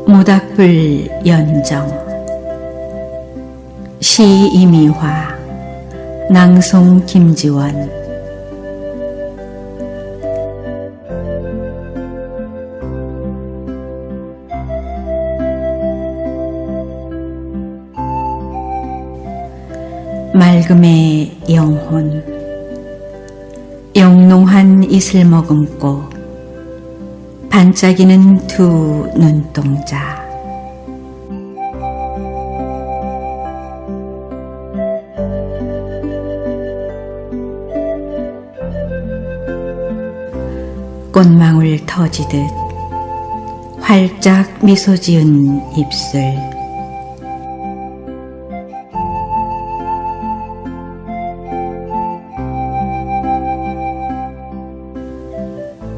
모닥불 연정. 시 이미화, 낭송 김지원. 맑음의 영혼. 영롱한 이슬 머금고 반짝이는 두 눈동자. 꽃망울 터지듯 활짝 미소 지은 입술.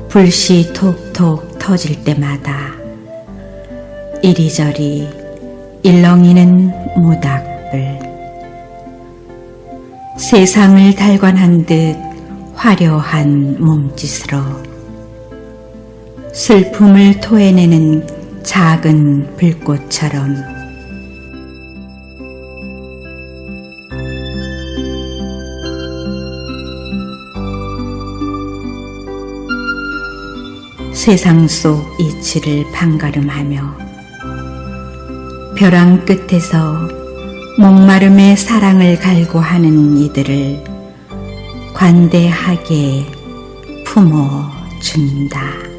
불씨 톡톡 터질 때마다 이리저리 일렁이는 모닥불. 세상을 달관한 듯 화려한 몸짓으로 슬픔을 토해내는 작은 불꽃처럼 세상 속 이치를 판가름하며 벼랑 끝에서 목마름의 사랑을 갈구하는 이들을 관대하게 품어준다.